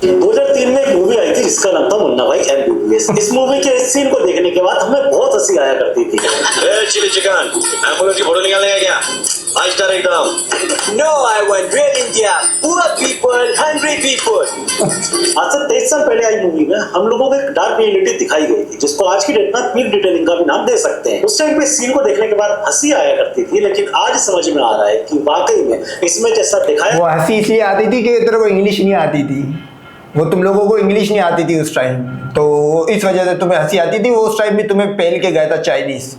2003 में एक मूवी आई थी जिसका नाम था मुन्ना भाई MBBS। इस मूवी के इस सीन को देखने के बाद हमें बहुत हंसी आया करती थी। चिली चिकन एम्बुलेंस की फोटो निकालने का क्या? 5 स्टार एकदम। No, I want real India, poor people, hungry people. आज से 23 साल पहले आई मूवी में हम लोगों को एक डार्क रियलिटी दिखाई गई थी जिसको आज की डेट में पीक डिटेलिंग का भी नाम दे सकते हैं। उस टाइम पे सीन को देखने के बाद हंसी आया करती थी, लेकिन आज समझ में आ रहा है कि वाकई में इसमें जैसा दिखाया वो हंसी इसलिए आती थी कि तेरे को इंग्लिश नहीं आती थी, वो तुम लोगों को इंग्लिश नहीं आती थी उस टाइम, तो इस वजह से तुम्हें हंसी आती थी। वो उस टाइम भी तुम्हें पहल के गया था चाइनीज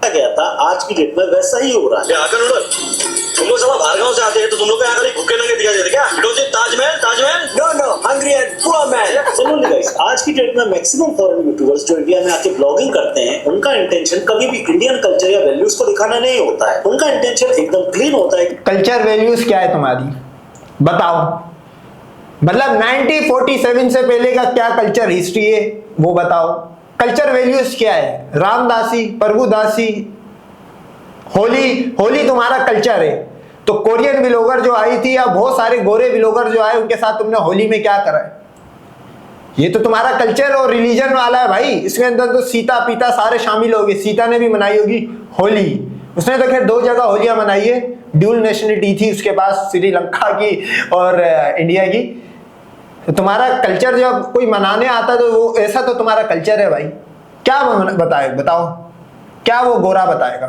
गया था, आज की डेट में वैसा ही हो रहा है। तुम लोग सब बाहर गांव से आते हैं तो तुम लोग को यहाँ खाली भूखे नंगे दिखाई देते क्या? Taj Mahal Taj Mahal. No, no, hungry and poor man. सुनो गाइस, आज की डेट में मैक्सिमम फॉरेन यूट्यूबर्स जो इंडिया में आके ब्लॉगिंग करते हैं, उनका इंटेंशन कभी भी इंडियन कल्चर या वैल्यूज को दिखाना नहीं होता है। उनका इंटेंशन एकदम क्लीन होता है। कल्चर वैल्यूज क्या है तुम्हारी, बताओ। मतलब 1947 से पहले का क्या कल्चर हिस्ट्री है वो बताओ। कल्चर वैल्यूज क्या है? रामदासी, प्रभुदासी, होली तुम्हारा कल्चर है। तो कोरियन व्लॉगर जो आई थी या बहुत सारे गोरे व्लॉगर जो आए उनके साथ तुमने होली में क्या करा है? ये तो तुम्हारा कल्चर और रिलीजन वाला है भाई। इसके अंदर तो सीता पीता सारे शामिल हो गए। सीता ने भी मनाई होगी होली, उसने तो खैर 2 जगह होलियां मनाई है। ड्यूल नेशनलिटी थी उसके पास, श्रीलंका की और इंडिया की। तो तुम्हारा कल्चर जब कोई मनाने आता तो वो ऐसा तो तुम्हारा कल्चर है भाई। क्या बताओ, क्या वो गोरा बताएगा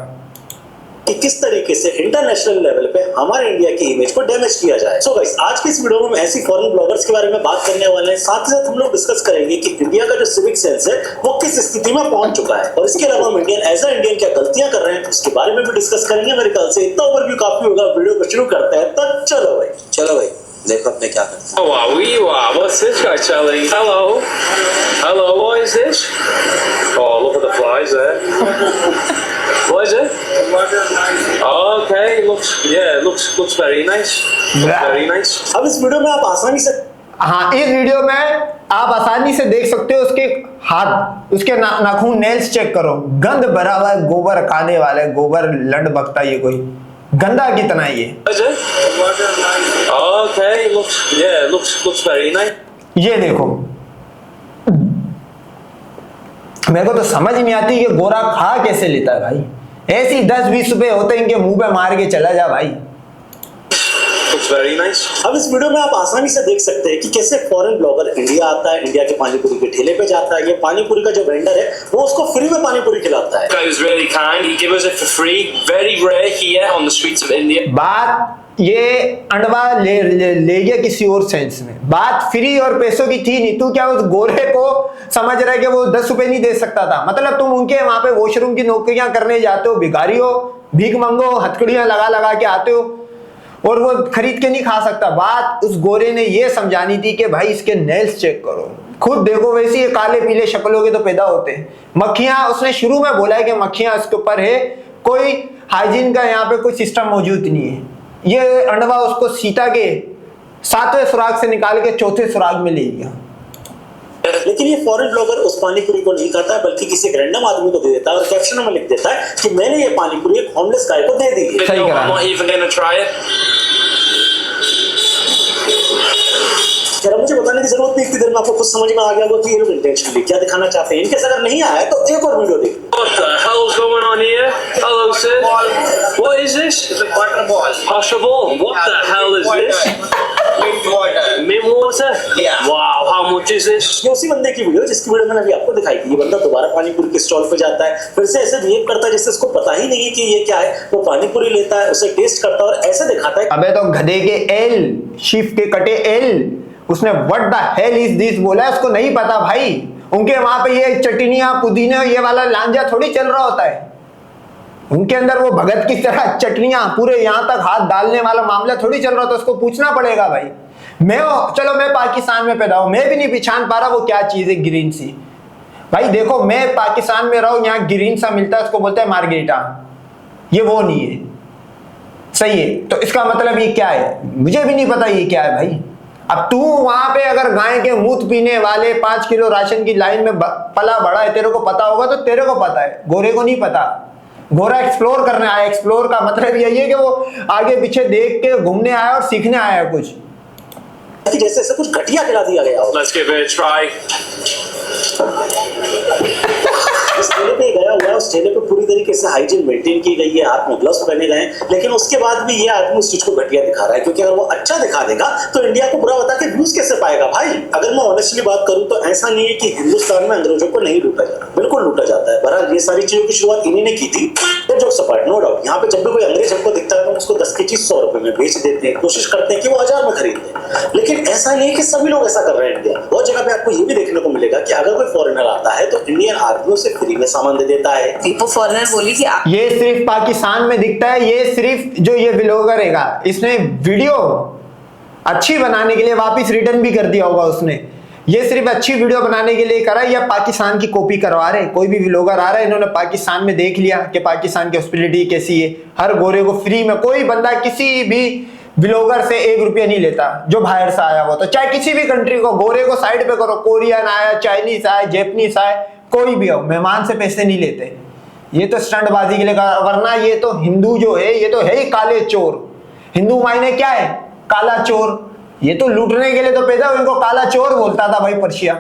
कि किस तरीके से इंटरनेशनल लेवल पे हमारे इंडिया की इमेज को डैमेज किया जाए। सो गाइस, आज की इस वीडियो में हम ऐसी फॉरेन ब्लॉगर्स के बारे में बात करने वाले हैं। साथ ही साथ हम लोग डिस्कस करेंगे कि इंडिया का जो सिविक सेंस है वो किस स्थिति में पहुंच चुका है, और इसके अलावा हम इंडियन एज अ इंडियन क्या गलतियां कर रहे हैं उसके बारे में भी डिस्कस करेंगे। मेरे ख्याल से इतना ओवरव्यू काफी होगा। वीडियो को शुरू करते हैं, तो चलो भाई देखो अपने क्या करते हैं। What's this guy selling? Hello, what is this? Oh, look at the flies there. What is it? Okay, looks very nice. Very nice. अब इस वीडियो में आप आसानी से इस वीडियो में आप आसानी से देख सकते हो उसके हाथ, उसके नाखून, नेल्स चेक करो। गंद भरा हुआ है, गोबर खाने वाला है, गोबर लंड बकता ये कोई गंदा कितना ये। Okay, looks very nice. ये देखो, मेरे को तो समझ नहीं आती कि गोरा खा कैसे लेता है भाई। ऐसी 10-20 रुपए होते हैं इनके मुंह पे मार के चला जा भाई। Looks very nice. अब इस वीडियो में आप आसानी से देख सकते हैं कि कैसे फॉरेन ब्लॉगर इंडिया आता है, इंडिया के पानीपुरी के ठेले पे जाता है। ये पानीपुरी का जो वेंडर है वो उसको फ्री में पानीपुरी खिलाता है। Guy was really kind. He gave us it for free. Very rare here on the streets of India. बात ये अंडवा ले गया किसी और सेंस में। बात फ्री और पैसों की थी नहीं। तू क्या उस गोरे को समझ रहा है कि वो 10 रुपए नहीं दे सकता था? मतलब तुम उनके वहां पे वॉशरूम की नौकरियां करने जाते हो, भिखारी हो, भीख मंगो, हथकड़ियां लगा के आते हो और वो खरीद के नहीं खा सकता। बात उस गोरे ने ये समझानी थी कि भाई इसके नेल्स चेक करो, खुद देखो वैसे ये काले पीले शक्लों के तो पैदा होते हैं। मक्खियां, उसने शुरू में बोला है कि मक्खियां इसके ऊपर है, कोई हाइजीन का यहाँ पे कोई सिस्टम मौजूद नहीं है। ये अंडवा उसको सीता के 7वें सुराग से निकाल के 4थे सुराग में ले गया। लेकिन ये फॉरेन ब्लॉगर उस पानीपुरी को नहीं खाता है, बल्कि किसी रैंडम आदमी को दे देता है और कैप्शन में लिख देता है कि मैंने ये पानीपुरी एक होमलेस गाय को दे दी है। सही करा। I'm not even gonna try it. यार मुझे बताने की जरूरत नहीं, इतनी देर में आपको कुछ समझ में आ गया होगा कि ये लोग इंटेंशनली क्या दिखाना चाहते हैं। इनके अगर नहीं आया तो एक और वीडियो देखो। What the hell's going on here? Hello, sir. What is this? It's a butter ball. Pasta ball. What the hell is this? Mint water. Mint water? Yeah. Wow, how much is this? ये उसी बंदे की video जिसकी video मैंने अभी आपको दिखाई थी। ये बंदा दोबारा पानीपुरी के स्टॉल पे जाता है, फिर से ऐसे बिहेव करता है जैसे उसको पता ही नहीं है कि ये क्या है। वो पानीपुरी लेता है, उसे टेस्ट करता है और ऐसे दिखाता है। अबे तो गधे के एल, शिफ के कटे एल, उसने what the hell is this बोला है, उसको नहीं पता भाई। उनके वहां पे ये चटनियां पुदीना ये वाला लांजा थोड़ी चल रहा होता है। उनके अंदर वो भगत की तरह चटनियां पूरे यहां तक हाथ डालने वाला मामला थोड़ी चल रहा होता है। उसको पूछना पड़ेगा भाई। चलो मैं पाकिस्तान में पैदा हूं, मैं भी नहीं पहचान पा रहा वो क्या चीज है ग्रीन सी। भाई देखो, मैं पाकिस्तान में रहूं, यहाँ ग्रीन सा मिलता है, उसको बोलते हैं मार्गेरिटा। ये वो नहीं है, सही है। तो इसका मतलब ये क्या है? मुझे भी नहीं पता ये क्या है भाई। अब तू वहां पे अगर गाय के मूत पीने वाले 5 किलो राशन की लाइन में पला बड़ा है, तेरे को पता होगा तो तेरे को पता है, गोरे को नहीं पता। गोरा एक्सप्लोर करने आया। एक्सप्लोर का मतलब यही है कि वो आगे पीछे देख के घूमने आया और सीखने आया कुछ। कि जैसे ऐसे कुछ घटिया खिला दिया गया हो। Let's give it a try. इस ठेले पे गया हुआ है, उस ठेले पे पूरी तरीके से हाइजीन मेंटेन की गई है, हाथ में ग्लव्स पहने गए हैं, लेकिन उसके बाद भी ये आदमी उस चीज को घटिया दिखा रहा है, क्योंकि अगर वो अच्छा दिखा देगा तो इंडिया को बुरा बता के व्यूज कैसे पाएगा भाई। अगर मैं ऑनेस्टली बात करूं तो ऐसा नहीं है कि हिंदुस्तान में अंग्रेजों को नहीं लूटा जा रहा, बिल्कुल लूटा जाता है। बहरहाल ये सारी चीजों की शुरुआत इन्हीं ने की थी। जोक्स अपार्ट, नो डाउट, यहाँ पे जब भी कोई अंग्रेज हमको दिखता है तो उसको 10 की चीज 100 रुपए में बेच देते हैं, कोशिश करते हैं कि वो 1000 में खरीद ले, लेकिन ऐसा नहीं है कि सभी लोग ऐसा कर रहे हैं इंडिया। बहुत जगह पे आपको ये भी देखने को मिलेगा कि अगर कोई फॉरेनर आता है तो इंडियन आर्मी उसे फ्री में सामान दे देता है। वो फॉरेनर बोली कि ये सिर्फ पाकिस्तान में दिखता है। ये सिर्फ जो ये व्लॉगर हैगा, इसने वीडियो अच्छी बनाने के लिए वापस रिटर्न भी कर दिया होगा उसने। ये सिर्फ अच्छी वीडियो बनाने के लिए करा, या पाकिस्तान की कॉपी करवा रहे। कोई भी व्लॉगर आ रहा है, इन्होंने पाकिस्तान में देख लिया कि पाकिस्तान की हॉस्पिटलिटी कैसी है, हर गोरे को फ्री में, कोई बंदा किसी भी व्लॉगर से 1 रुपया नहीं लेता जो बाहर से आया हो, तो चाहे किसी भी कंट्री को, गोरे को साइड पे करो, कोरियन आया, चाइनीज आया, जापानीज आया, कोई भी हो, मेहमान से पैसे नहीं लेते। ये तो स्टंटबाजी के लिए कहा, वरना ये तो हिंदू जो है ये तो है ही काले चोर। हिंदू मायने क्या है? काला चोर। ये तो लूटने के लिए तो पैदा, इनको काला चोर बोलता था भाई पर्शिया।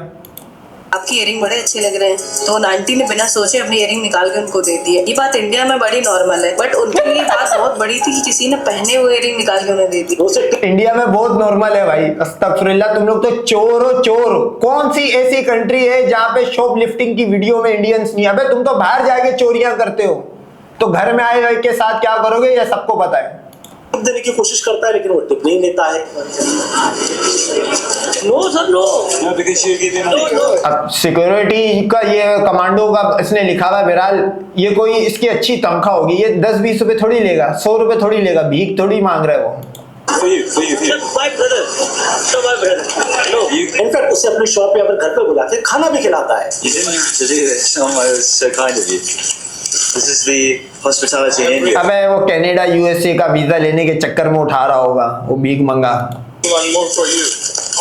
आपकी इयरिंग बड़े अच्छे लग रहे हैं, तो उन आंटी ने बिना सोचे अपनी इयरिंग निकाल के उनको दे दी है। ये बात इंडिया में बड़ी नॉर्मल है, बट उनके लिए बात बहुत बड़ी थी कि किसी ने पहने हुए इयरिंग निकाल के उन्हें दे दी। इंडिया में बहुत नॉर्मल है भाई, अस्तगफुरुल्लाह, तुम लोग तो चोर हो चोर। कौन सी ऐसी कंट्री है जहाँ पे शॉप लिफ्टिंग की वीडियो में इंडियंस नहीं? अबे तुम तो बाहर जाके चोरियां करते हो, तो घर में आए के साथ क्या करोगे ये सबको पता है। देने की कोशिश करता है लेकिन वो टिप नहीं लेता है। No sir no. अब सिक्योरिटी का ये कमांडो का इसने लिखा हुआ है, बहरहाल ये कोई इसकी अच्छी तनख्वाह होगी, ये 10-20 रुपए थोड़ी लेगा, 100 रुपए थोड़ी लेगा, भीख थोड़ी मांग रहा है वो। इनफैक्ट उसे अपनी शॉप या फिर घर पे बुला के खाना भी खिलाता है। This is the hospitality in India. अबे वो कनाडा यूएसए का वीजा लेने के चक्कर में उठा रहा होगा, वो भीख मंगा। One more for you.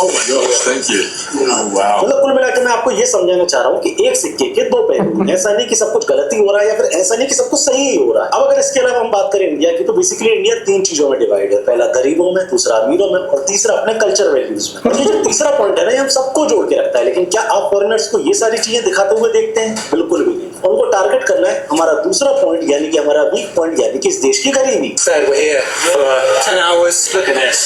Oh my God, thank you. Oh wow. मतलब कुल मिला के मैं आपको ये समझाना चाह रहा हूँ कि एक सिक्के के 2 पहलू हैं। ऐसा नहीं कि सब कुछ गलती हो रहा है या फिर ऐसा नहीं कि सब कुछ सही ही हो रहा है। अब अगर इसके अलावा हम बात करें इंडिया की, तो बेसिकली इंडिया 3 चीजों में डिवाइड है। पहला गरीबों में, दूसरा अमीरों में और तीसरा अपने कल्चर वैल्यूज में। और ये जो तीसरा पॉइंट है ना, ये हम सबको जोड़ के रखता है। लेकिन क्या आप फॉरेनर्स को ये सारी चीजें दिखाते हुए देखते हैं? बिल्कुल भी नहीं। उनको टारगेट करना है हमारा दूसरा पॉइंट, यानी कि हमारा वीक पॉइंट, यानी कि इस देश की गरीबी। Said we're here for 10 hours. Look at this.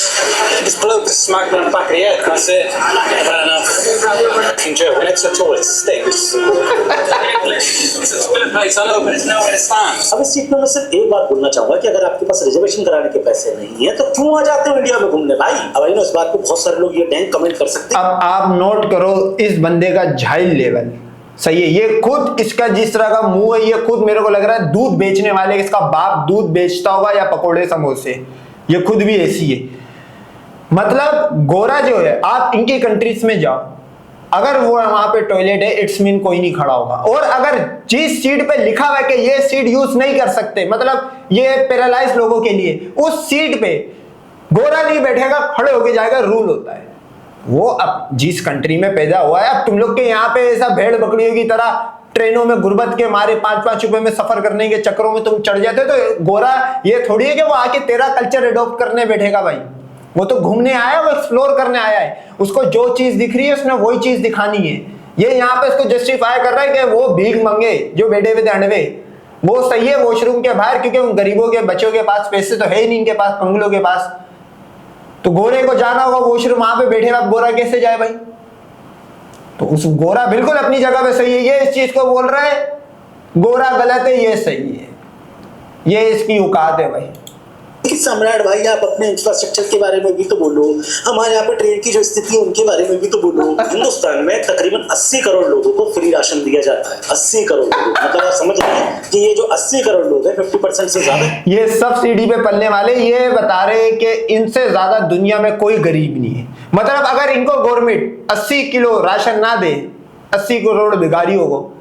This bloke is smacked on the back of the head. That's it. I've had enough. Fucking joke. Next to the toilet stinks. It's a toilet place all over. There's nowhere to stand. अब इस चीज में मैं सिर्फ एक बात बोलना चाहूंगा कि अगर आपके पास रिजर्वेशन कराने के पैसे नहीं है तो क्यों आ जाते हो इंडिया में घूमने भाई? अब इस बात को बहुत सारे लोग ये टैंक कमेंट कर सकते हैं। अब आप नोट करो इस बंदे का झाइल लेवल, सही है। ये खुद, इसका जिस तरह का मुंह है, ये खुद मेरे को लग रहा है दूध बेचने वाले, इसका बाप दूध बेचता होगा या पकोड़े समोसे, ये खुद भी ऐसी है। मतलब गोरा जो है, आप इनकी कंट्रीज में जाओ, अगर वो वहां पे टॉयलेट है, इट्स मीन कोई नहीं खड़ा होगा। और अगर जिस सीट पे लिखा हुआ है कि ये सीट यूज नहीं कर सकते, मतलब ये पैरालाइज लोगों के लिए, उस सीट पे गोरा नहीं बैठेगा, खड़े होके जाएगा, रूल होता है। वो अब जिस कंट्री में पैदा हुआ है, अब तुम लोग के यहाँ पे ऐसा भेड़ बकरियों की तरह ट्रेनों में गुर्बत के मारे 5-5 रुपए में सफर करने के चक्करों में तुम चढ़ जाते हो, तो गोरा ये थोड़ी है कि वो आके तेरा कल्चर एडॉप्ट करने बैठेगा भाई। वो तो घूमने आया, वो एक्सप्लोर करने आया है, उसको जो चीज दिख रही है उसने वही चीज दिखानी है। ये यहाँ पे इसको जस्टिफाई कर रहा है कि वो भीख मंगे जो बैठे हुए दंडवे, वो सही है वॉशरूम के बाहर, क्योंकि उन गरीबों के बच्चों के पास पैसे तो है ही नहीं, इनके पास कंगलों के पास। तो गोरे को जाना होगा वॉशरूम, वहां पे बैठे, अब गोरा कैसे जाए भाई? तो उस गोरा बिल्कुल अपनी जगह पे सही है। ये इस चीज को बोल रहा है गोरा गलत है, ये सही है, ये इसकी औकात है भाई। सम्राट भाई, आप अपने इंफ्रास्ट्रक्चर के बारे में भी तो बोलो, हमारे यहाँ पे ट्रेन की जो स्थिति है उनके बारे में भी तो बोलो। हिंदुस्तान में तकरीबन 80 करोड़ लोगों को फ्री राशन दिया जाता है। 80 करोड़ लोग, मतलब आप समझ रहे हैं कि ये जो 80 करोड़ लोग हैं 50% से ज्यादा, ये सब सीढ़ी पे पलने वाले ये बता रहे हैं कि इनसे ज्यादा दुनिया में कोई गरीब नहीं है। मतलब अगर इनको गवर्नमेंट 80 किलो राशन ना दे 80 करोड़ भिखारियों को,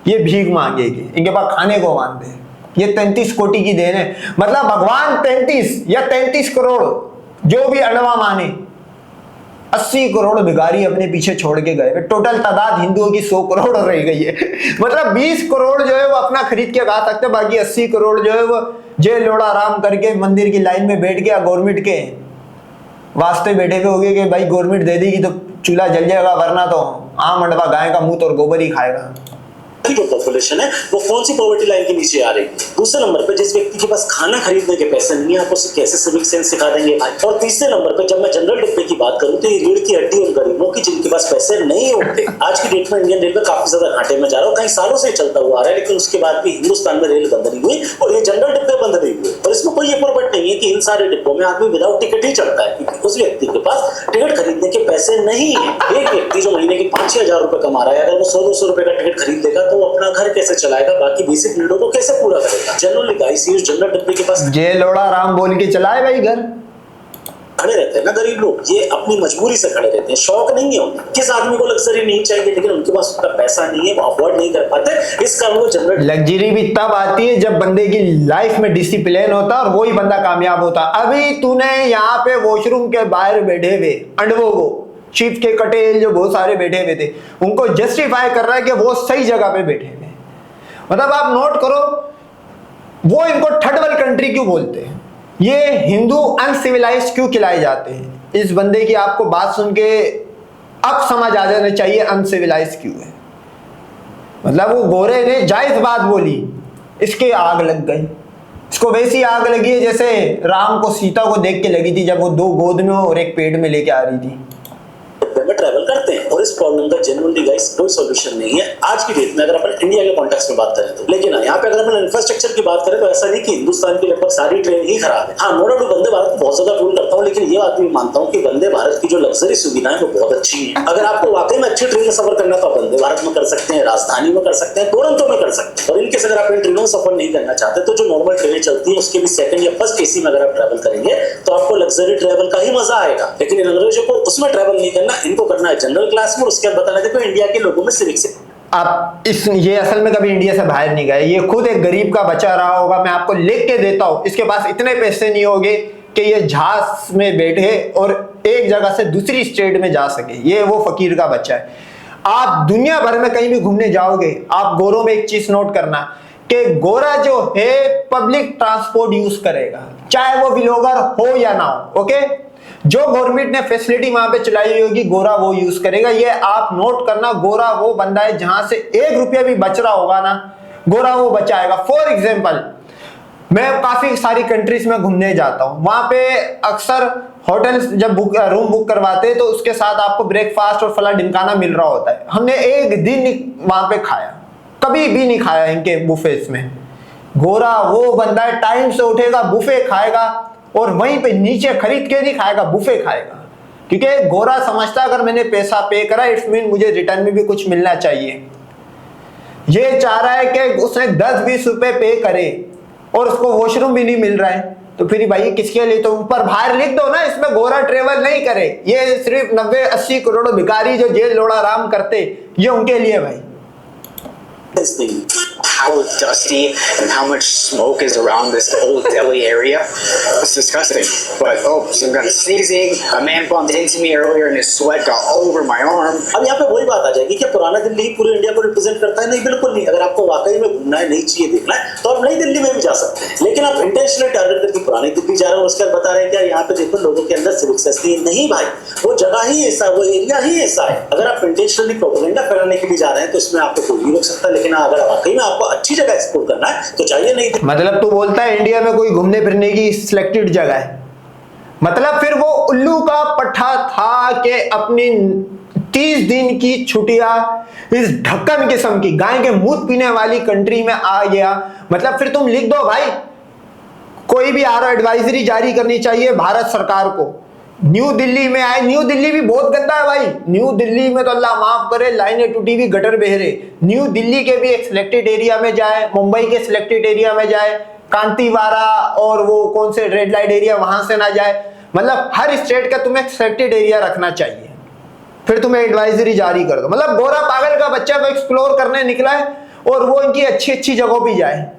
ये भीख मांगेगी, इनके पास खाने को मांगते। ये 33 कोटि की देन है, मतलब भगवान 33 या 33 करोड़ जो भी अड़वा माने, 80 करोड़ भिखारी अपने पीछे छोड़ के गए। टोटल तादाद हिंदुओं की 100 करोड़ रह गई है। मतलब 20 करोड़ जो है वो अपना खरीद के खा सकते, बाकी 80 करोड़ जो है वो जेल लोड़ा आराम करके मंदिर की लाइन में बैठ गया गवर्नमेंट के। वास्ते बैठे हुए होगे कि भाई गवर्नमेंट दे देगी तो चूल्हा जल जाएगा, वरना तो आम अंडवा गाय का मुंह और गोबर ही खाएगा। जो पॉपुलेशन है वो कौन सी पॉवर्टी लाइन के नीचे आ रही है। दूसरे नंबर पे जिस व्यक्ति के पास खाना खरीदने के पैसे नहीं है, आप उसे कैसे सिविक सेंस सिखा देंगे भाई। और तीसरे नंबर पे जब मैं जनरल डिब्बे की बात करूं तो ये रीढ़ की हड्डी उन गरीबों की जिनके पास पैसे नहीं होते। आज की डेट में इंडियन रेलवे काफी ज्यादा घाटे में जा रहा है, कई सालों से चलता हुआ आ रहा है, लेकिन उसके बाद भी हिंदुस्तान में रेल बंद नहीं हुई और ये जनरल डिब्बे बंद नहीं हुए। और इसमें कोई ये परबट नहीं है कि इन सारे डिब्बों में आदमी विदाउट टिकट ही चढ़ता है, क्योंकि उस व्यक्ति के पास टिकट खरीदने के पैसे नहीं है। एक व्यक्ति जो महीने के 5-6 हजार रुपए कमा रहा है, अगर वो 100-200 रुपए का टिकट खरीद लेगा तो वो अपना घर कैसे चलाएगा, बाकी बेसिक नीडों को कैसे पूरा करेगा। जनरल आईसीयू जनरल डिब्बे के पास जे लोड़ा राम बोल के चलाए भाई घर। खड़े रहते हैं ना गरीब लोग, ये अपनी मजबूरी से खड़े रहते हैं, शौक नहीं है उन्हें। किस आदमी को लग्जरी नहीं चाहिए, लेकिन उनके पास उतना पैसा नहीं है, वो अफोर्ड नहीं कर पाते, इस कारण वो जनरल लग्जरी भी तब आती है जब बंदे की लाइफ में डिसिप्लिन होता है और वही बंदा कामयाब होता। अभी तूने यहाँ पे वॉशरूम के बाहर बैठे हुए अंडवों को, चीफ के कटेल जो बहुत सारे बैठे हुए थे, उनको जस्टिफाई कर रहा है कि वो सही जगह पे बैठे हुए। मतलब आप नोट करो, वो इनको थर्ड वर्ल्ड कंट्री क्यों बोलते हैं, ये हिंदू अनसिविलाइज्ड क्यों खिलाए जाते हैं। इस बंदे की आपको बात सुन के अब समझ आ जाना चाहिए अनसिविलाइज्ड क्यों है। मतलब वो गोरे ने जायज बात बोली, इसके आग लग गई। इसको वैसी आग लगी है जैसे राम को सीता को देख के लगी थी जब वो 2 गोद में और एक पेट में लेके आ रही थी। में ट्रैवल करते हैं और इस प्रॉब्लम का जेन्युइनली गाइस कोई सॉल्यूशन नहीं है आज की डेट में, अगर अपन इंडिया के कॉन्टेक्स्ट में बात करें तो। लेकिन यहाँ पे अगर अपन इंफ्रास्ट्रक्चर की बात करें तो ऐसा नहीं कि हिंदुस्तान की लगभग सारी ट्रेन ही खराब है। हाँ, नो डाउट वंदे भारत को बहुत ज्यादा ट्रोल करता हूँ, लेकिन ये बात भी मानता हूँ कि वंदे भारत की जो लग्जरी सुविधाएं वो बहुत अच्छी है। अगर आपको वाकई में अच्छी ट्रेन में सफर करना तो आप वंदे भारत में कर सकते हैं, राजधानी में कर सकते हैं, टोरंटो में कर सकते हैं। और इनके अगर आप इन ट्रेनों में सफर नहीं करना चाहते तो जो नॉर्मल ट्रेनें चलती है उसके भी सेकंड या फर्स्ट एसी में अगर आप ट्रैवल करेंगे तो आपको लग्जरी ट्रैवल का ही मजा आएगा। लेकिन इन अंग्रेजों को उसमें ट्रैवल नहीं करना, इनको करना है जनरल क्लास में। उसके बाद बताना देखो इंडिया के लोगों में सिविक सेंस। आप ये असल में कभी इंडिया से बाहर नहीं गए, ये खुद एक गरीब का बच्चा रहा होगा। मैं आपको लिख के देता हूं, इसके पास इतने पैसे नहीं होंगे कि ये जहाज में बैठे और एक जगह से दूसरी स्टेट में जा सके। ये वो फकीर का बच्चा है। आप दुनिया भर में कहीं भी घूमने जाओगे, आप गोरों में एक चीज नोट करना कि गोरा जो है पब्लिक ट्रांसपोर्ट यूज करेगा, चाहे वो व्लॉगर हो या ना हो। ओके, जो गवर्नमेंट ने फैसिलिटी वहां पे चलाई होगी गोरा वो यूज करेगा। ये आप नोट करना, गोरा वो बंदा है जहां से 1 रुपया भी बच रहा होगा ना, गोरा वो बचाएगा। फॉर एग्जाम्पल, मैं काफी सारी कंट्रीज में घूमने जाता हूँ, वहां पे अक्सर होटल जब रूम बुक करवाते हैं तो उसके साथ आपको ब्रेकफास्ट और फला ढिमकाना मिल रहा होता है। हमने एक दिन वहां पे खाया, कभी भी नहीं खाया इनके बुफेस में। गोरा वो बंदा है टाइम से उठेगा, बुफे खाएगा और वहीं पे नीचे खरीद के नहीं खाएगा, बुफे खाएगा। क्योंकि गोरा समझता अगर मैंने पैसा पे करा इट्स मीन मुझे रिटर्न में भी कुछ मिलना चाहिए। ये चाह रहा है कि उसने 10-20 रुपए पे करे और उसको वॉशरूम भी नहीं मिल रहा है, तो फिर भाई किसके लिए? तो ऊपर बाहर लिख दो ना, इसमें गोरा ट्रेवल नहीं करे। ये सिर्फ 90-80 करोड़ भिखारी जो जेल लोड़ा राम करते, ये उनके लिए भाई। How dusty and how much smoke is around this whole Delhi area. It's disgusting. But oh, some kind of sneezing. A man bumped into me earlier and his sweat got all over my arm. अब यहाँ पे वही बात आ जाएगी कि पुराना दिल्ली पूरे India को रिप्रेजेंट करता है? नहीं, बिल्कुल नहीं। अगर आपको वाकई में घूमना है, नई चीजें देखना है, तो आप नई दिल्ली में भी जा सकते हैं। लेकिन आप इंटेंशनली टारगेट करके पुरानी दिल्ली जा रहे हो, उसके बाद बता रहे हैं कि यहाँ पे देखो लोगों के अंदर सिविक सेंस नहीं भाई, वो जगह ही ऐसा, वो एरिया ही ऐसा है। अगर आप इंटेंशनली प्रोपेगेंडा फैलाने के लिए जा रहे हैं तो इसमें आपको कोई नहीं रोक सकता। लेकिन अगर वाकई में आपको अच्छी जगह एक्सप्लोर करना है तो चाहिए नहीं। मतलब तू बोलता है इंडिया में कोई घूमने फिरने की सिलेक्टेड जगह है, मतलब फिर वो उल्लू का पट्टा था कि अपनी 30 दिन की छुट्टियां इस ढक्कन किस्म की गाय के मूत पीने वाली कंट्री में आ गया। मतलब फिर तुम लिख दो भाई, कोई भी आर एडवाइजरी जारी करनी चाहिए भारत सरकार को। न्यू दिल्ली में आए, न्यू दिल्ली भी बहुत गंदा है भाई। न्यू दिल्ली में तो अल्लाह माफ करे, लाइनें टूटी हुई, गटर बह रहे। न्यू दिल्ली के भी एक सिलेक्टेड एरिया में जाए, मुंबई के सिलेक्टेड एरिया में जाए, कांतीवारा और वो कौन से रेड लाइट एरिया वहां से ना जाए। मतलब हर स्टेट का तुम्हें सिलेक्टेड एरिया रखना चाहिए, फिर तुम्हें एडवाइजरी जारी कर दो। मतलब गोरा पागल का बच्चा वो एक्सप्लोर करने निकला है और वो इनकी अच्छी अच्छी जगहों पर जाए।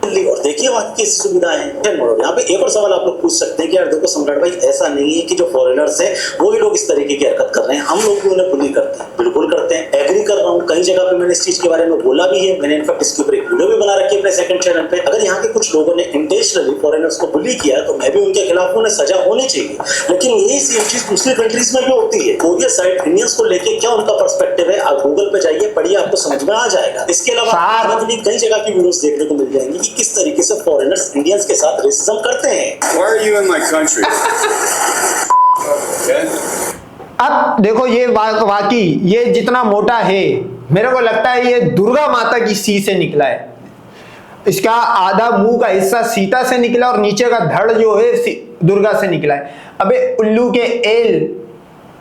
दिल्ली और देखिए वहाँ की कैसी सुविधाएं हैं। यहाँ पे एक और सवाल आप लोग पूछ सकते हैं कि यार देखो सम्राट भाई, ऐसा नहीं है कि जो फॉरेनर्स हैं वो ही लोग इस तरीके की हरकत कर रहे हैं, हम लोग भी उन्हें बुली करते हैं। बिल्कुल करते हैं, एग्री कर रहा हूँ। कई जगह पे मैंने इस चीज के बारे में बोला भी है, मैंने इनफैक्ट इसके ऊपर एक वीडियो भी बना रखी है अपने सेकंड चैनल पे। अगर यहाँ के कुछ लोगों ने इंटेंशनली फॉरेनर्स को बुली किया तो मैं भी उनके खिलाफ, उन्हें सजा होनी चाहिए। लेकिन यही सेम चीज दूसरी कंट्रीज में भी होती है। कोरिया साइड इंडियंस को लेके क्या उनका पर्सपेक्टिव है, आप गूगल पे जाइए, पढ़िए, आपको समझ में आ जाएगा। इसके अलावा कई जगह की वीडियोस देखने को मिल जाएंगी कि किस तरीके से फॉरेनर्स इंडियंस के साथ रेसिज्म करते हैं। Why are you in my country? Okay? अब देखो ये वाकई ये जितना मोटा है, मेरे को लगता है ये दुर्गा माता की सी से निकला है। इसका आधा मुंह का हिस्सा सीता से निकला और नीचे का धड़ जो है दुर्गा से निकला है। अबे उल्लू के एल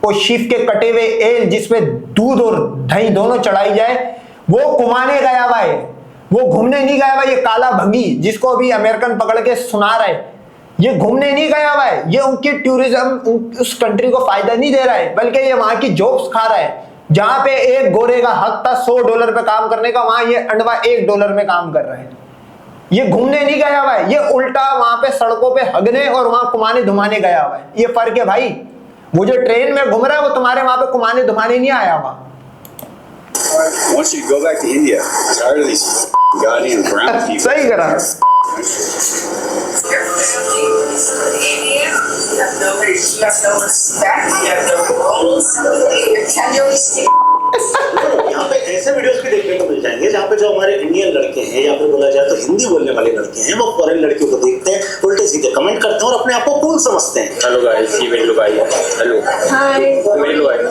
और शिव के कटे हुए एल जिसमें दूध और दही दोनों चढ़ाई जाए, वो कुमाने गया हुआ है, वो घूमने नहीं गया हुआ। ये काला भंगी जिसको अभी अमेरिकन पकड़ के सुना रहा है, ये घूमने नहीं गया हुआ है। ये उनकी टूरिज्म उस कंट्री को फायदा नहीं दे रहा है, बल्कि ये वहां की जॉब्स खा रहा है। जहां पे एक गोरे का हक था $100 पे काम करने का, वहां ये अंडवा $1 में काम कर रहा है। ये घूमने नहीं गया हुआ है, ये उल्टा वहां पे सड़कों पे हगने और वहां कुमाने धुमाने गया हुआ है। ये फर्क है भाई। वो जो ट्रेन में घूम रहा है वो तुम्हारे वहां पे कुमाने धुमाने नहीं आया हुआ। I want you to go back to India. I'm tired of these goddamn brown people. सही करा। यहाँ पे ऐसे वीडियोस भी देखने को मिल जाएंगे जहाँ पे जो हमारे इंडियन लड़के हैं या फिर बोला जाए तो हिंदी बोलने वाले लड़के हैं, वो फॉरेन लड़कियों को देखते हैं, उल्टे सीधे कमेंट करते हैं और अपने आप को कूल समझते हैं। Hello guys, ये मेरी लोग आई है। Hello hi. मेरी लोग आई है।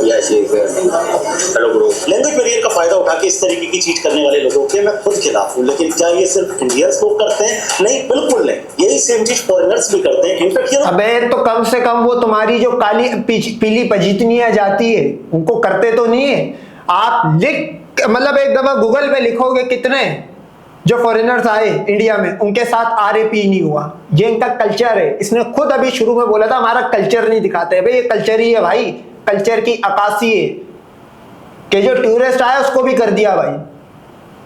Yes hello bro. Language barrier का फायदा उठा के इस तरीके की चीज करने वाले लोगों के मैं खुद खिलाफ हूँ। लेकिन क्या ये सिर्फ इंडियंस लोग करते हैं? नहीं, बिल्कुल नहीं। यही सेम चीज फॉरेनर्स भी करते हैं। इनफैक्ट ये अबे तो कम से कम वो तुम्हारी जो काली पीली पजीतनियां जाती है उनको करते तो नहीं है। आप लिख मतलब एक दफा गूगल पे लिखोगे कितने जो फॉरेनर्स आए इंडिया में उनके साथ RAP नहीं हुआ। ये इनका कल्चर है। इसने खुद अभी शुरू में बोला था हमारा कल्चर नहीं दिखाते। भाई ये कल्चर ही है भाई, कल्चर की अक्कासी है कि जो टूरिस्ट आया उसको भी कर दिया भाई।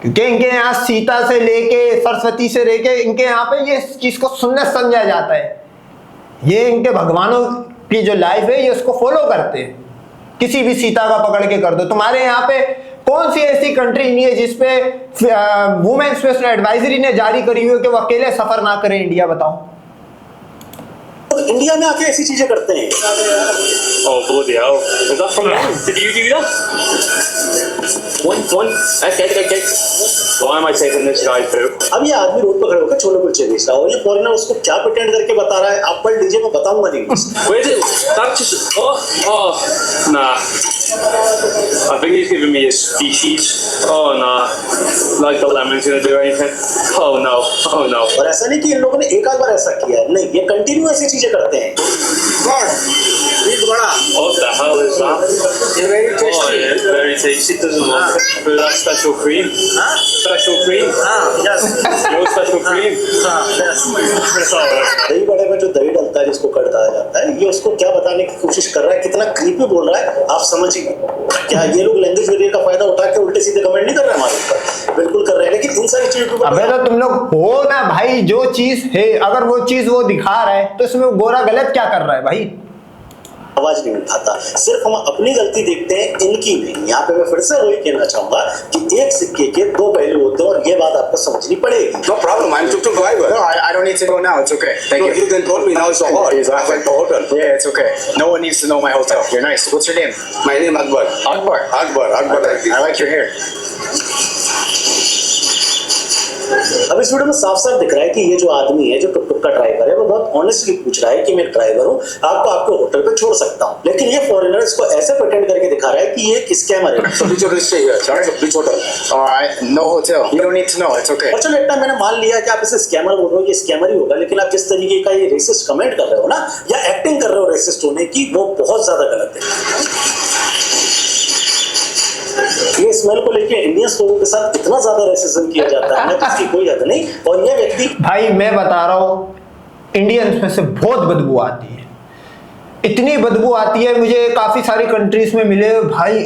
क्योंकि इनके यहाँ सीता से लेके सरस्वती से लेके इनके यहाँ पे ये चीज को सुन्नत समझा जाता है। ये इनके भगवानों की जो लाइफ है ये उसको फॉलो करते हैं। किसी भी सीता का पकड़ के कर दो। तुम्हारे यहाँ पे कौन सी ऐसी कंट्री नहीं है जिसपे वुमेन स्पेशल एडवाइजरी ने जारी करी हुई है कि वो अकेले सफर ना करें इंडिया? बताओ। इंडिया में आके ऐसी चीजें करते हैं। Oh bloody hell! Is that from them? Did you do that? One. Okay. Why am I taking this guy through? अब ये आदमी रोड पर खड़े होकर छोले कुलचे बेच रहा है और ये फॉरेनर उसको क्या प्रिटेंड करके बता रहा है, आप पढ़ लीजिए, मैं बताऊंगा नहीं। Where did that just? Oh, nah. I think he's giving me his feces. Oh nah. Like the lemon's gonna do anything? Oh no. और ऐसा नहीं कि इन लोगों ने एक आध बार ऐसा किया है, नहीं, ये कंटिन्यू ऐसी चीजें करते हैं। What the hell is that? Oh, yeah, it's very tasty. Doesn't look for that special cream. Special cream. Your special cream. It's all right. दही बड़े में जो दही डलता है जिसको कड़ कहा जाता है, ये उसको क्या बताने की कोशिश कर रहा है, कितना क्रीपी बोल रहा है, आप समझिए। क्या ये लोग लैंग्वेज बैरियर का फायदा उठा के उल्टे सीधे कमेंट नहीं कर रहे हमारे ऊपर? बिल्कुल कर रहे हैं, लेकिन इन सारी चीजों को अबे तो तुम लोग हो ना भाई, जो चीज है अगर वो चीज वो दिखा रहा है तो इसमें गोरा गलत क्या कर रहा है भाई? आवाज नहीं उठाता। सिर्फ हम अपनी गलती देखते हैं, इनकी नहीं। यहाँ पे मैं फिर से वही कहना चाहूंगा कि एक सिक्के के दो पहलू होते हैं और ये बात आपको समझनी पड़ेगी। No problem. I'm tuk-tuk driver. No, I don't need to go now. It's okay. Thank you. You then told me now it's so hot. I went to hotel. Yeah, it's okay. No one needs to know my hotel. You're nice. What's your name? My name Akbar. Akbar. Akbar. I like your hair. अब इस video में साफ साफ दिख रहा है कि ये जो आदमी है, जो टुक टुक का ड्राइवर है, वो बहुत ऑनेस्टली पूछ रहा है कि मैं ड्राइवर हूँ, आपको आपके होटल पे छोड़ सकता हूँ। लेकिन ये फॉरेनर इसको ऐसे प्रिटेंड करके दिखा रहा है कि ये एक स्कैमर है। So which hotel stay here? Sorry? Which hotel? Alright, no hotel. You don't need to know. It's okay. और चलो इतना मैंने मान लिया कि आप इसे स्कैमर बोल रहे हो, ये स्कैमर ही होगा, लेकिन आप जिस तरीके का ये रेसिस्ट कमेंट कर रहे हो ना, या एक्टिंग कर रहे हो रेसिस्ट होने की, वो बहुत ज्यादा गलत है। ये स्मेल को लेके इंडियंस लोगों के साथ इतना ज्यादा रेसिज्म किया जाता है ना, जिसकी कोई हद नहीं। और ये व्यक्ति भाई मैं बता रहा हूँ, इंडियंस में से बहुत बदबू आती है। इतनी बदबू आती है मुझे, काफी सारी कंट्रीज में मिले भाई।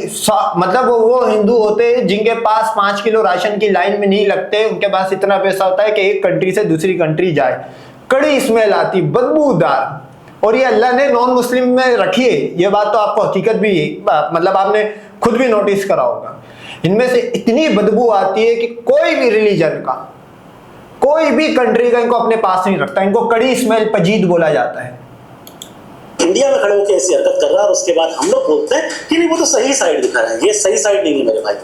मतलब वो हिंदू होते हैं जिनके पास 5 किलो राशन की लाइन में नहीं लगते, उनके पास इतना पैसा होता है कि एक कंट्री से दूसरी कंट्री जाए, कड़ी स्मेल आती, बदबूदार। और ये अल्लाह ने नॉन मुस्लिम में रखी है, ये बात तो आपको हकीकत भी मतलब आपने खुद भी नोटिस करा होगा। इनमें से इतनी बदबू आती है कि कोई भी रिलीजन का, कोई भी कंट्री का इनको अपने पास नहीं रखता, इनको कड़ी स्मेल पजीद बोला जाता है। इंडिया में खड़े होकर ऐसी हरकत कर रहा है और उसके बाद हम लोग बोलते हैं कि नहीं वो तो सही साइड दिखा रहा है। ये सही साइड नहीं है मेरे भाई।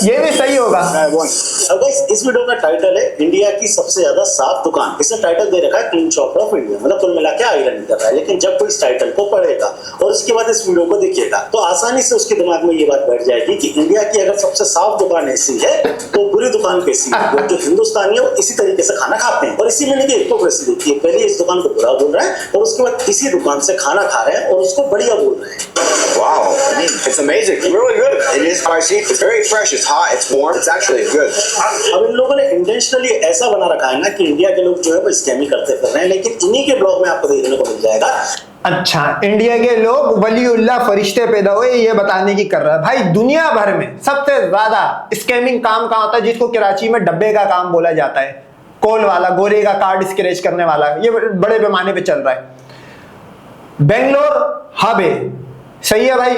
ये भी सही होगा। अब गाइस इस वीडियो का टाइटल है इंडिया की सबसे ज्यादा साफ दुकान। इसमें टाइटल दे रखा है क्लीन शॉप ऑफ इंडिया, मतलब कुल मिला के आयरन कर रहा है। लेकिन जब कोई इस टाइटल को पढ़ेगा और उसके बाद इस वीडियो को देखेगा तो आसानी से उसके दिमाग में ये बात बैठ जाएगी कि इंडिया की अगर सबसे साफ दुकान ऐसी है तो बुरी दुकान कैसी है। जो हिंदुस्तानी है वो इसी तरीके से खाना खाते हैं और इसी में देखिए हिपोक्रेसी देखिए, पहले इस दुकान को बुरा बोल रहा है और उसके बाद इसी दुकान से खाना खा रहे हैं और उसको बढ़िया बोल रहे हैं। Wow, it's amazing. It's really good. It is spicy. It's very fresh. It's hot. It's warm. It's actually good. अब इन लोगों ने इंटेंशनली ऐसा बना रखा है ना कि इंडिया के लोग जो है वो स्कैमिंग करते फिर रहे हैं, लेकिन इन्हीं के ब्लॉग में आपको देखने को मिल जाएगा। अच्छा, इंडिया के लोग वलीउल्लाह फरिश्ते पैदा हुए ये बताने की कर रहा है। भाई दुनिया भर में सबसे ज्यादा स्कैमिंग काम कहाँ होता है, जिसको कराची में डब्बे का काम बोला जाता है, कॉल वाला, गोरे का कार्ड स्क्रैच करने वाला, ये बड़े पैमाने पे चल रहा है। बेंगलोर हब है, सही है भाई।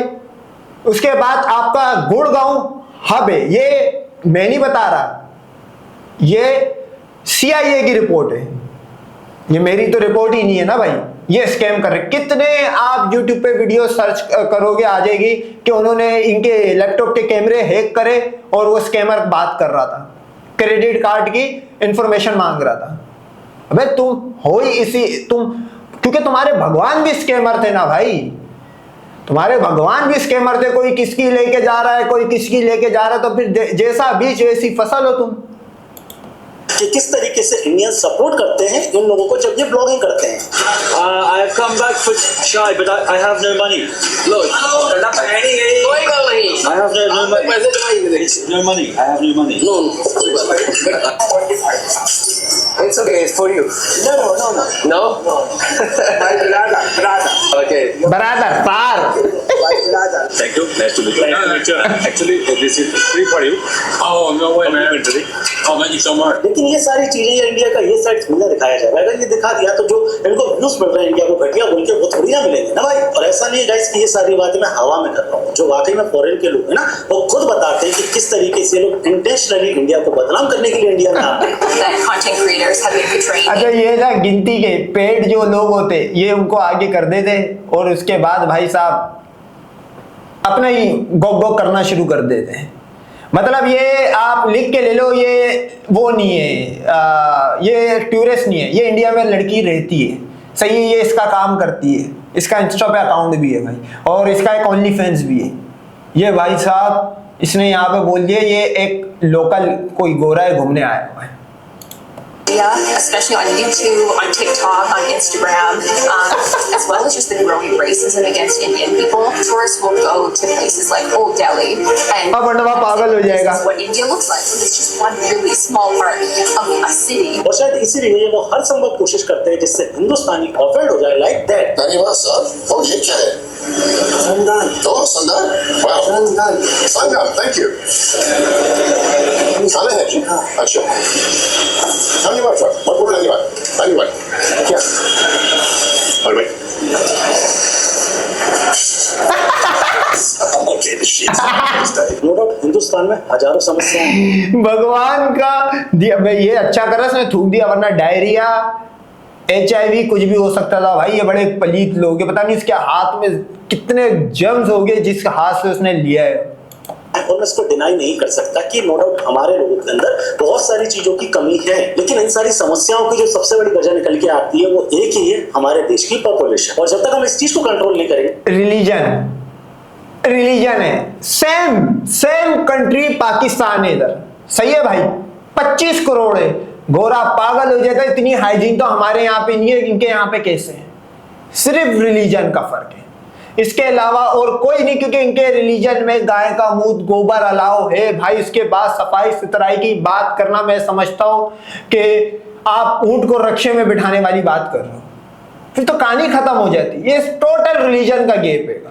उसके बाद आपका गुड़गांव हब है, ये मैं नहीं बता रहा, ये CIA की रिपोर्ट है, ये मेरी तो रिपोर्ट ही नहीं है ना भाई। ये स्कैम कर रहे, कितने आप YouTube पे वीडियो सर्च करोगे आ जाएगी कि उन्होंने इनके लैपटॉप के कैमरे हैक करे और वो स्कैमर बात कर रहा था, क्रेडिट कार्ड की इंफॉर्मेशन मांग रहा था। अबे तुम हो ही इसी, तुम क्योंकि तुम्हारे भगवान भी स्कैमर थे ना भाई, तुम्हारे भगवान भी स्कैमर थे। कोई किसकी लेके जा रहा है, कोई किसकी लेके जा रहा है, तो फिर जैसा बीज वैसी फसल हो तुम। कि किस तरीके से इंडियन सपोर्ट करते हैं इन लोगों को जब ये ब्लॉगिंग करते हैं। I have come back for chai, but I have no money. Look, I have no money. No money. I have no money. It's okay, it's for you. No? Okay. बराबर पार। Thank you. Nice to meet you. Nice to meet you. Actually, this is free for you. Oh, no way, man. Complimentary. Oh, thank you so much. लेकिन ये सारी चीजें या India का ये side थोड़ी ना दिखाया जाएगा। अगर ये दिखा दिया तो जो इनको व्यूज मिल रहे हैं इंडिया को घटिया बोल के वो थोड़ी ना मिलेंगे ना भाई। और ऐसा नहीं है गाइस कि ये सारी बातें मैं हवा में कर रहा हूँ। जो वाकई में फॉरेन के लोग हैं ना वो खुद बताते हैं कि किस तरीके से लोग इंटेंशनली इंडिया को बदनाम करने के लिए इंडिया में आते हैं। अच्छा, ये ना गिनती के पेड जो लोग होते ये उनको आगे कर देते और उसके बाद भाई साहब अपना ही गोग गोग करना शुरू कर देते हैं। मतलब ये आप लिख के ले लो, ये वो नहीं है, ये टूरिस्ट नहीं है, ये इंडिया में लड़की रहती है, सही है, ये इसका काम करती है, इसका इंस्टा पे अकाउंट भी है भाई और इसका एक ओनली फैंस भी है। ये भाई साहब इसने यहाँ पे बोल दिया ये एक लोकल कोई गोरा है घूमने आया हुआ है। Especially on YouTube, on TikTok, on Instagram, as well as just the growing racism against Indian people. Tourists will go to places like Old Delhi and अब वरना पागल हो जाएगा। this is what India looks like. So it's just one really small part of a city. और शायद इसीलिए वो हर संभव कोशिश करते हैं जिससे हिंदुस्तानी ऑफेंड हो जाए लाइक दैट। धन्यवाद सर। ओ ये क्या है? संदान। ओ संदान। वाह। संदान। संदान। Thank you. खाना है जी? अच्छा। धन्यवाद सर। बहुत बहुत धन्यवाद। धन्यवाद। क्या? और भाई। नो डाउट हिंदुस्तान में हजारों समस्याएं हैं। भगवान का दिया भाई, ये अच्छा करा इसने थूक दिया, वरना डायरिया HIV कुछ भी हो सकता था भाई। ये बड़े पलीत लोग हैं, पता नहीं इसके हाथ में कितने जर्म्स हो गए जिस हाथ से उसने लिया है। और मैं इसको डिनाई नहीं कर सकता कि नो डाउट हमारे लोगों के अंदर बहुत सारी चीजों की कमी है, लेकिन इन सारी समस्याओं की जो सबसे बड़ी वजह निकल के आती है वो एक ही है, हमारे देश की पॉपुलेशन। और जब तक हम इस चीज को कंट्रोल नहीं करेंगे, रिलीजन है, सेम कंट्री पाकिस्तान है इधर, सही है भाई, 25 करोड़ है, गोरा पागल हो जाएगा। इतनी हाइजीन तो हमारे यहाँ पे नहीं है, इनके यहाँ पे कैसे है? सिर्फ रिलीजन का फर्क है, इसके अलावा और कोई नहीं, क्योंकि इनके रिलीजन में गाय का मूत गोबर अलाव है भाई। इसके बाद सफाई सुथराई की बात करना मैं समझता हूं कि आप ऊंट को रक्षे में बिठाने वाली बात कर रहे हो। फिर तो कहानी खत्म हो जाती। ये टोटल रिलीजन का गेप है।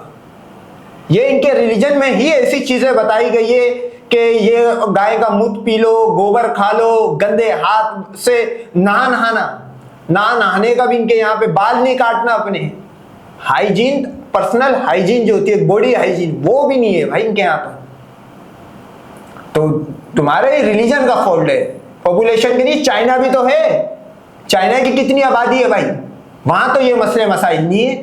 ये इनके रिलीजन में ही ऐसी चीजें बताई गई है कि ये गाय का मूत्र पी लो, गोबर खा लो, गंदे हाथ से नहाने का भी इनके यहाँ पे, बाल नहीं काटना अपने, हाइजीन, पर्सनल हाइजीन जो होती है, बॉडी हाइजीन, वो भी नहीं है भाई इनके यहाँ पर। तो तुम्हारे रिलीजन का फॉल्ट है, पॉपुलेशन की नहीं। चाइना भी तो है, चाइना की कितनी आबादी है भाई, वहां तो ये मसले मसाइल नहीं है,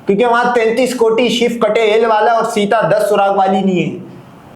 क्योंकि वहां 33 कोटि शिव कटे एल वाला और सीता 10 सुराग वाली नहीं है।